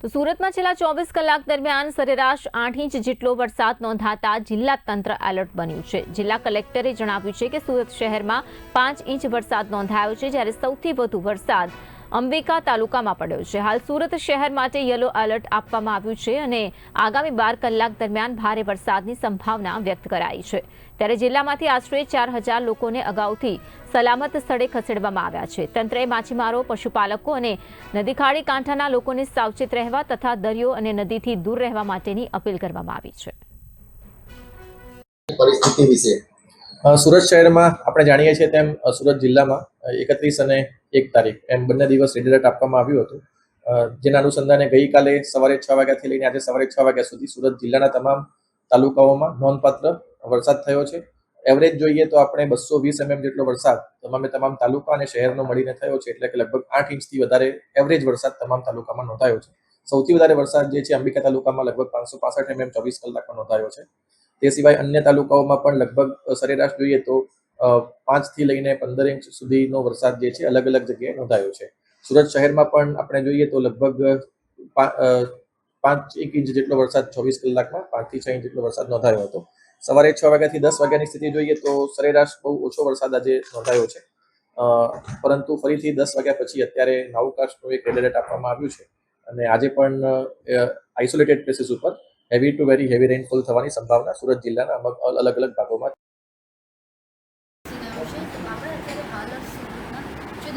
તો સુરતમાં છેલ્લા 24 કલાક દરમિયાન સરેરાશ 8 ઇંચ જેટલો વરસાદ નોંધાતા જિલ્લા તંત્ર એલર્ટ બન્યું છે। જિલ્લા કલેક્ટરે જણાવ્યું છે કે સુરત શહેરમાં 5 ઇંચ વરસાદ નોંધાયો છે, જ્યારે સૌથી વધુ વરસાદ અંબિકા તાલુકામાં પડ્યો છે। હાલ સુરત શહેર માટે યલો એલર્ટ આપવામાં આવ્યું છે અને આગામી 12 કલાક દરમિયાન ભારે વરસાદની સંભાવના વ્યક્ત કરાઈ છે। ત્યારે જિલ્લામાંથી આશરે 4000 લોકોને અગાઉથી સલામત સ્થળે ખસેડવામાં આવ્યા છે। તંત્રએ માછીમારો, પશુપાલકો અને નદી ખાડી કાંઠાના લોકોને સાવચેત રહેવા તથા દરિયો અને નદીથી દૂર રહેવા માટેની અપીલ કરવામાં આવી છે। પરિસ્થિતિ વિશે સુરત શહેરમાં આપણે જાણીએ છીએ તેમ સુરત જિલ્લામાં 31 અને 1 તારીખ એમ બંને દિવસ રેડ એલર્ટ આપવામાં આવ્યું હતું, જેના અનુસંધાને ગઈકાલે સવારે 6 વાગ્યાથી લઈને આજે સવારે 6 વાગ્યા સુધી સુરત જિલ્લાના તમામ તાલુકાઓમાં નોંધપાત્ર વરસાદ થયો છે। એવરેજ જોઈએ તો આપણે 220 mm જેટલો વરસાદ તમામ તાલુકા અને શહેરનો મળીને થયો છે, એટલે કે લગભગ 8 ઇંચથી વધારે એવરેજ વરસાદ તમામ તાલુકામાં નોંધાયો છે। સૌથી વધારે વરસાદ જે છે અંબિકા તાલુકામાં લગભગ 565 mm 24 કલાકમાં નોંધાયો છે। તે સિવાય અન્ય તાલુકાઓમાં પણ લગભગ સરેરાશ જોઈએ તો 5 થી લઈને 15 ઇંચ સુધીનો વરસાદ જે છે અલગ અલગ જગ્યાએ નોંધાયો છે। સુરત શહેરમાં પણ આપણે જોઈએ તો લગભગ 5 ઇંચ જેટલો વરસાદ 24 કલાકમાં 5 થી 6 ઇંચ જેટલો વરસાદ નોંધાયો હતો। સવારે 6 વાગ્યાથી 10 વાગ્યાની સ્થિતિ જોઈએ તો સરેરાશ બહુ ઓછો વરસાદ આજે નોંધાયો છે, પરંતુ ફરીથી 10 વાગ્યા પછી અત્યારે નાઉકાસ્ટનું એક રેડ એલર્ટ આપવામાં આવ્યું છે અને આજે પણ આઇસોલેટેડ પ્લેસીસ ઉપર heavy two very heavy rainfall થવાની સંભાવના સુરત જિલ્લાના અલગ અલગ ભાગોમાં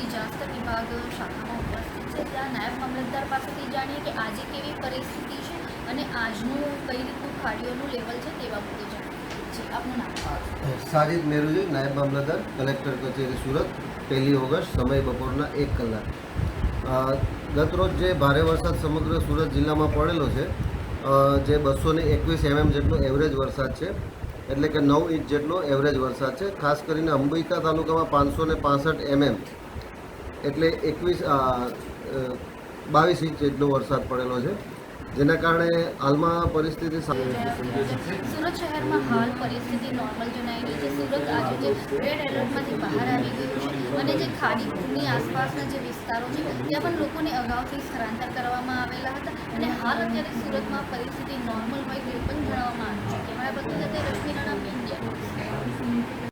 ડિઝાસ્ટર વિભાગ શાખામાં ઉપસ્થિત છે, ત્યાં નાયબ મામલતદાર પાસેથી જાણીએ કે આજે કેવી પરિસ્થિતિ છે અને આજનું કઈ રીતનું ખાડીઓનું લેવલ છે તે બાબતે જાણીએ। જી, આપનું નામ? સાજિદ મેરુજી, નાયબ મામલતદાર, કલેક્ટર કચેરી સુરત, 1 ઓગસ્ટ, સમય બપોરના 1 કલાક। ગતરોજ જે ભારે વરસાદ સમગ્ર સુરત જિલ્લામાં પડેલો છે, જે 221 mm જેટલો એવરેજ વરસાદ છે, એટલે કે 9 ઇંચ જેટલો એવરેજ વરસાદ છે। ખાસ કરીને અંબિકા તાલુકામાં 565 mm એટલે 22 ઇંચ જેટલો વરસાદ પડેલો છે, જેના કારણે હાલમાં પરિસ્થિતિ સુરત શહેરમાં હાલ પરિસ્થિતિ નોર્મલ જણાઈ રહી છે। સુરત આજે જે રેડ એલર્ટમાંથી બહાર આવી ગયું છે અને જે ખાડીની આસપાસના જે વિસ્તારો છે ત્યાં પણ લોકોને અગાઉથી સ્થળાંતર કરવામાં આવેલા હતા અને હાલ અત્યારે સુરતમાં પરિસ્થિતિ નોર્મલ હોય તેવું પણ જણાવવામાં આવ્યું છે। કેમેરા પ્રતિનિધિ રશ્મિ રાણા, ઇન્ડિયા।